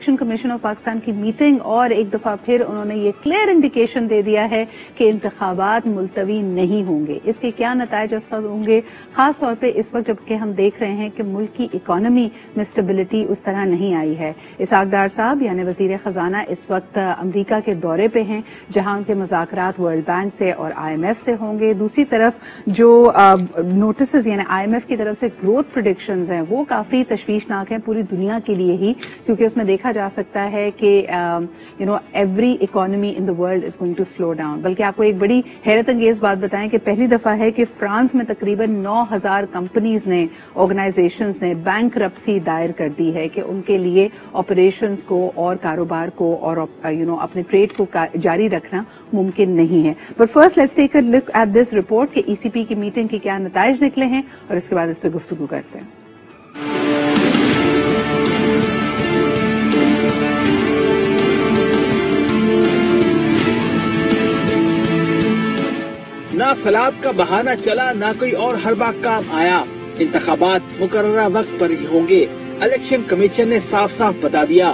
Election commission of Pakistan کی meeting اور ایک دفعہ پھر انہوں نے یہ کلیئر انڈیکیشن دے دیا ہے کہ انتخابات ملتوی نہیں ہوں گے. اس کے کیا نتائج اس وقت ہوں گے, خاص طور پہ اس وقت جبکہ ہم دیکھ رہے ہیں کہ ملک کی اکانومی میں اسٹیبلٹی اس طرح نہیں آئی ہے. اسحاق ڈار صاحب یعنی وزیر خزانہ اس وقت امریکہ کے دورے پہ ہیں جہاں ان کے مذاکرات ورلڈ بینک سے اور آئی ایم ایف سے ہوں گے. دوسری طرف جو نوٹسز یعنی آئی ایم ایف کی طرف سے گروتھ پریڈکشنز ہیں وہ کافی تشویشناک ہیں پوری دنیا کے لیے ہی, کیونکہ اس میں دیکھا جا سکتا ہے کہ every economy in the world is going to slow down. بلکہ آپ کو ایک بڑی حیرت انگیز بات بتائیں کہ پہلی دفعہ ہے کہ فرانس میں تقریباً 9,000 کمپنیز نے, آرگنائزیشنز نے بینکرپسی دائر کر دی ہے کہ ان کے لیے آپریشنز کو اور کاروبار کو اور اپنے ٹریڈ کو جاری رکھنا ممکن نہیں ہے. But first let's take a look at this report کہ ای سی پی کی میٹنگ کے کیا نتائج نکلے ہیں اور اس کے بعد اس پہ گفتگو کرتے ہیں. نہ سیلاب کا بہانہ چلا نہ کوئی اور حربہ کام آیا, انتخابات مقررہ وقت پر ہی ہوں گے, الیکشن کمیشن نے صاف صاف بتا دیا.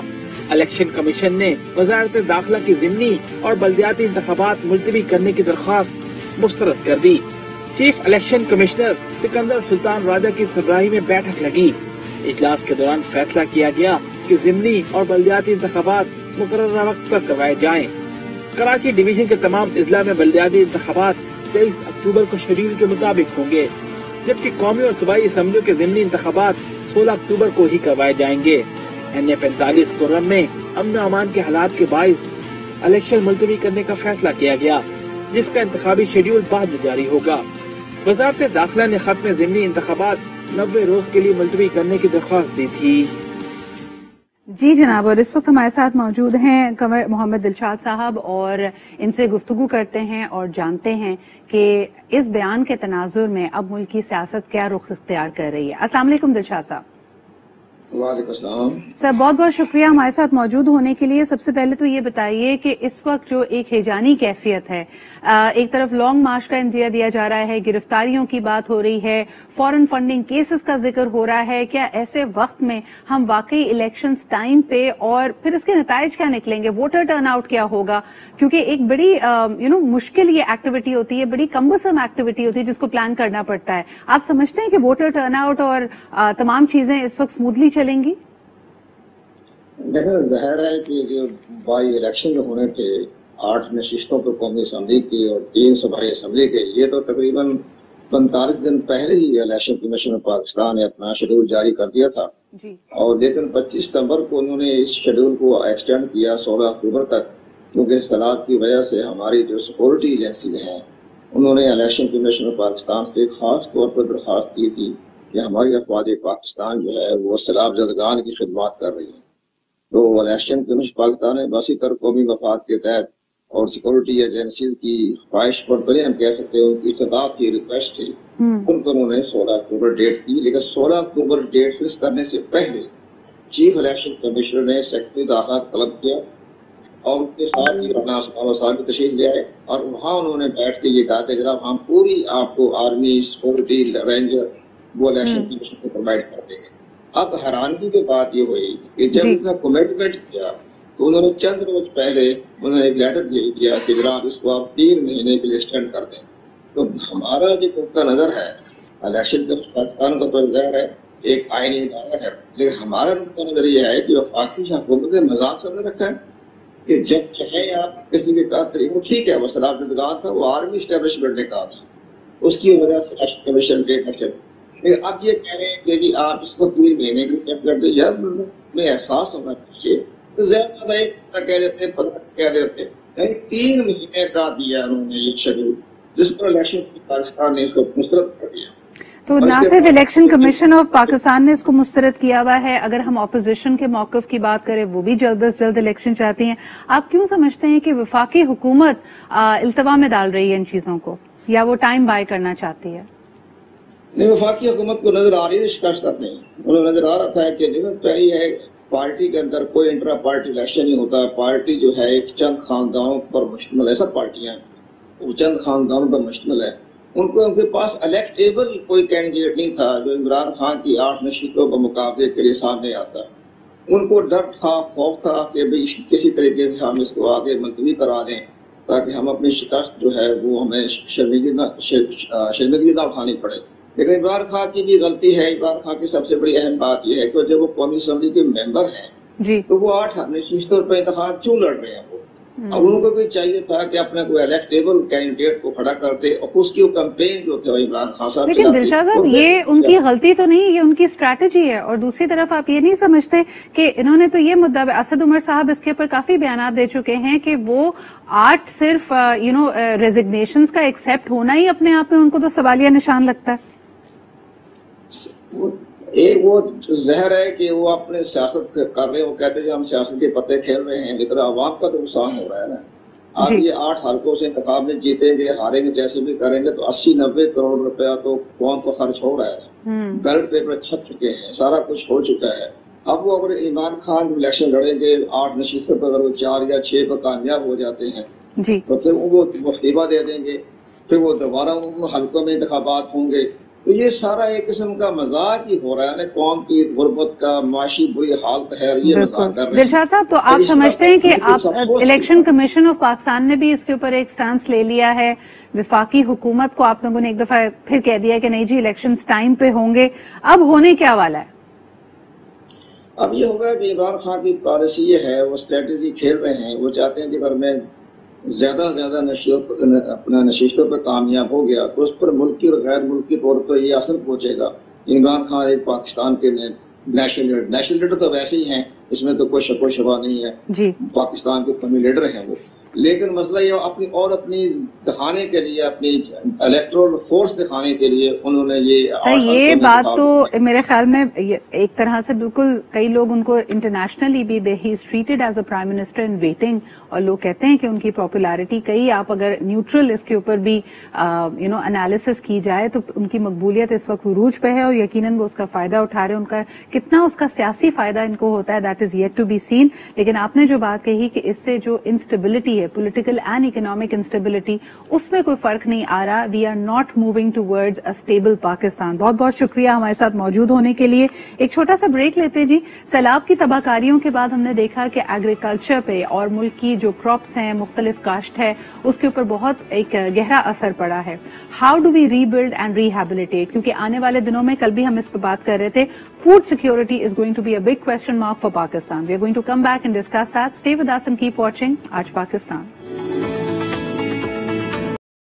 الیکشن کمیشن نے وزارت داخلہ کی ضمنی اور بلدیاتی انتخابات ملتوی کرنے کی درخواست مسترد کر دی. چیف الیکشن کمشنر سکندر سلطان راجہ کی سربراہی میں بیٹھک لگی. اجلاس کے دوران فیصلہ کیا گیا کہ ضمنی اور بلدیاتی انتخابات مقررہ وقت پر کروائے جائیں. کراچی ڈویژن کے تمام اضلاع میں بلدیاتی انتخابات 23 اکتوبر کو شیڈول کے مطابق ہوں گے, جبکہ قومی اور صوبائی اسمبلیوں کے ضمنی انتخابات 16 اکتوبر کو ہی کروائے جائیں گے. NA45 کرم میں امن و امان کے حالات کے باعث الیکشن ملتوی کرنے کا فیصلہ کیا گیا, جس کا انتخابی شیڈول بعد میں جاری ہوگا. وزارت داخلہ نے ختم ضمنی انتخابات 90 روز کے لیے ملتوی کرنے کی درخواست دی تھی. جی جناب, اور اس وقت ہمارے ساتھ موجود ہیں کنور محمد دلشاد صاحب اور ان سے گفتگو کرتے ہیں اور جانتے ہیں کہ اس بیان کے تناظر میں اب ملک کی سیاست کیا رخ اختیار کر رہی ہے. السلام علیکم دلشاد صاحب. وعلیکم السلام سر, بہت بہت شکریہ ہمارے ساتھ موجود ہونے کے لیے. سب سے پہلے تو یہ بتائیے کہ اس وقت جو ایک ہیجانی کیفیت ہے, ایک طرف لانگ مارچ کا اندیا دیا جا رہا ہے, گرفتاریوں کی بات ہو رہی ہے, فورن فنڈنگ کیسز کا ذکر ہو رہا ہے, کیا ایسے وقت میں ہم واقعی الیکشنز ٹائم پہ اور پھر اس کے نتائج کیا نکلیں گے, ووٹر ٹرن آؤٹ کیا ہوگا, کیونکہ ایک بڑی مشکل یہ ایکٹیویٹی ہوتی ہے, بڑی کمبسم ایکٹیویٹی ہوتی ہے جس کو پلان کرنا پڑتا ہے. آپ سمجھتے ہیں کہ ووٹر ٹرن آؤٹ اور تمام چیزیں اس وقت اسموتھلی چلیں گی؟ دیکھیں, ظاہر ہے کہ جو بائی الیکشن جو ہونے تھے 8 نشستوں پہ قومی اسمبلی کی اور 3 صوبائی اسمبلی کے, یہ تو تقریباً 45 دن پہلے ہی الیکشن کمیشن آف پاکستان نے اپنا شیڈول جاری کر دیا تھا جی. اور لیکن 25 ستمبر کو انہوں نے اس شیڈول کو ایکسٹینڈ کیا 16 اکتوبر تک, کیونکہ سیلاب کی وجہ سے ہماری جو سیکورٹی ایجنسی ہیں انہوں نے الیکشن کمیشن آف پاکستان سے خاص طور پر درخواست کی تھی کہ ہماری افواج پاکستان جو ہے وہ سیلاب زدگان کی خدمات کر رہی ہیں. تو الیکشن کمیشن پاکستان نے باسی تر قومی مفاد کے تحت اور سیکورٹی ایجنسیز کی خواہش پر بڑے ہم کہہ سکتے ہیں ان کی استطاعت کی ریکویسٹ تھی, ان پر انہوں نے 16 اکتوبر ڈیٹ کی. لیکن 16 اکتوبر ڈیٹ فکس کرنے سے پہلے چیف الیکشن کمشنر نے سیکرٹری داخلہ طلب کیا اور ان کے ساتھ ہی اپنا صاحب تشریف لے آئے, اور وہاں انہوں نے بیٹھ کے یہ کہا کہ جناب ہم پوری آپ کو آرمی, سیکورٹی, رینجر وہ الیکشن کمیشن کو پرووائڈ کر دیں گے. اب حیرانگی کی بات یہ ہوئی کہ جب اس نے کمٹمنٹ کیا تو انہوں نے چند روز پہلے انہوں نے ایک لیٹر دیا کہ جناب اس کو آپ 3 مہینے کے لیے ایکسٹینڈ کر دیں. تو ہمارا جو نقطہ نظر ہے الیکشن پاکستان کا تو ظاہر ہے ایک آئینی ادارہ ہے, لیکن ہمارا نقطہ نظر یہ ہے کہ وفاقی حکومت نے مذاق سمجھ رکھا ہے کہ جب چاہے آپ کسی بھی طریقے ٹھیک ہے, وہ سیلاب زدگان تھا, وہ آرمی اسٹیبلشمنٹ نے کہا تھا, اس کی وجہ سے الیکشن کمیشن کے لیکن اب یہ کہہ رہے ہیں کہ جی آپ اس کو 3 مہینے کی ٹائم کر دیجیے. میں احساس ہونا چاہیے تو زیادہ ایک کہہ دیتے 15 کہہ دیتے, 3 مہینے کا دیا انہوں نے یہ شیڈول, جس پر الیکشن پاکستان نے اس کو مسترد کر دیا. تو نہ صرف الیکشن کمیشن آف پاکستان نے اس کو مسترد کیا ہوا ہے, اگر ہم اپوزیشن کے موقف کی بات کریں وہ بھی جلد از جلد الیکشن چاہتی ہیں. آپ کیوں سمجھتے ہیں کہ وفاقی حکومت التوا میں ڈال رہی ہے ان چیزوں کو, یا وہ ٹائم بائی کرنا چاہتی ہے؟ نہیں, وفاقی حکومت کو نظر آ رہی ہے شکست اپنے, انہیں نظر آ رہا تھا کہ پہلی ہے پارٹی کے اندر کوئی انٹرا پارٹی الیکشن نہیں ہوتا. پارٹی جو ہے ایک چند خاندانوں پر مشتمل ہے, سب پارٹیاں وہ چند خاندانوں پر مشتمل ہے. ان کے پاس الیکٹیبل کوئی کینڈیڈیٹ نہیں تھا جو عمران خان کی 8 نشستوں پر مقابلے کے لیے سامنے آتا. ان کو ڈر تھا، خوف تھا کہ بھئی کسی طریقے سے ہم اس کو آگے ملتوی کرا دیں تاکہ ہم اپنی شکست جو ہے وہ ہمیں شرمندگی نہ اٹھانی پڑے. لیکن عمران خان کی بھی غلطی ہے. عمران خان کی سب سے بڑی اہم بات یہ ہے کہ جب وہ قومی اسمبلی کے ممبر ہیں تو وہ 8 نشستوں پر انتخاب کیوں لڑ رہے ہیں وہ؟ اور ان کو بھی چاہیے تھا کہ اپنے کوئی الیکٹیبل کینڈیڈیٹ کو کھڑا کرتے اور اس کی کمپین جو تھے عمران خان صاحب. لیکن دلشاد صاحب یہ ان کی غلطی تو نہیں، یہ ان کی اسٹریٹجی ہے. اور دوسری طرف آپ یہ نہیں سمجھتے کہ انہوں نے تو یہ مدعا، اسد عمر صاحب اس کے اوپر کافی بیانات دے چکے ہیں کہ وہ 8 صرف ریزگنیشنز کا ایکسپٹ ہونا ہی اپنے آپ میں ان کو تو سوالیہ نشان لگتا ہے. ایک وہ زہر ہے کہ وہ اپنے سیاست کر رہے ہیں، وہ کہتے ہیں ہم سیاست کے پتے کھیل رہے ہیں، لیکن عوام کا تو نقصان ہو رہا ہے نا. آپ یہ 8 حلقوں سے انتخاب میں جیتیں گے، ہاریں گے، جیسے بھی کریں گے تو 80-90 کروڑ روپیہ تو قوم کو خرچ ہو رہا ہے. بیلٹ پیپر چھپ چکے ہیں، سارا کچھ ہو چکا ہے. اب وہ اگر عمران خان الیکشن لڑیں گے 8 نشستوں پر، اگر وہ 4 یا 6 پر کامیاب ہو جاتے ہیں تو پھر وہ وقتیبہ دے دیں گے، پھر وہ دوبارہ ان حلقوں میں انتخابات ہوں گے. تو یہ سارا ایک قسم کا مذاق ہی ہو رہا ہے نا، قوم کی غربت کا، معاشی بری حالت ہے، یہ مذاق کر رہے ہیں. دلشاد صاحب تو آپ سمجھتے ہیں کہ الیکشن کمیشن آف پاکستان نے بھی اس کے اوپر ایک سٹانس لے لیا ہے؟ وفاقی حکومت کو آپ لوگوں نے ایک دفعہ پھر کہہ دیا کہ نہیں جی الیکشنز ٹائم پہ ہوں گے، اب ہونے کیا والا ہے؟ اب یہ ہوگا کہ عمران خان کی پالیسی یہ ہے، وہ اسٹریٹجی کھیل رہے ہیں. وہ چاہتے ہیں کہ اگر میں زیادہ سے زیادہ اپنا نشستوں پر کامیاب ہو گیا تو اس پر ملکی اور غیر ملکی طور پر یہ اثر پہنچے گا. عمران خان ایک پاکستان کے نیشنل لیڈر تو ویسے ہی ہیں، اس میں تو کوئی شک و شبہ نہیں ہے، پاکستان کے قومی لیڈر ہیں وہ. لیکن مسئلہ یہ اپنی دکھانے کے لیے، اپنی الیکٹرل فورس دکھانے کے لیے انہوں نے یہ بات تو میرے خیال میں ایک طرح سے بالکل کئی لوگ ان کو انٹرنیشنلی بھی he is treated as a prime minister in waiting, اور لوگ کہتے ہیں کہ ان کی پاپولیرٹی کئی، آپ اگر نیوٹرل اس کے اوپر بھی انالیسس کی جائے تو ان کی مقبولیت اس وقت عروج پہ ہے، اور یقیناً وہ اس کا فائدہ اٹھا رہے ہیں. ان کا کتنا اس کا سیاسی فائدہ ان کو ہوتا ہے that is yet to be seen. لیکن آپ نے جو بات کہی کہ اس سے جو انسٹیبلٹی ہے، پولیٹیکل اینڈ اکنامک انسٹیبلٹی، اس میں کوئی فرق نہیں آ رہا. We are not moving towards a stable Pakistan. بہت بہت شکریہ ہمارے ساتھ موجود ہونے کے لیے. ایک چھوٹا سا بریک لیتے جی. سیلاب کی تباہ کاریوں کے بعد ہم نے دیکھا کہ ایگریکلچر پہ اور ملک کی جو کراپس ہیں، مختلف کاشت ہے، اس کے اوپر بہت ایک گہرا اثر پڑا ہے. How do we rebuild and rehabilitate? کیونکہ آنے والے دنوں میں، کل بھی ہم اس پہ بات کر رہے تھے، food security is going to be a big question mark for Pakistan. We are going to come back and discuss that. Stay with us and keep watching Aaj Pakistan.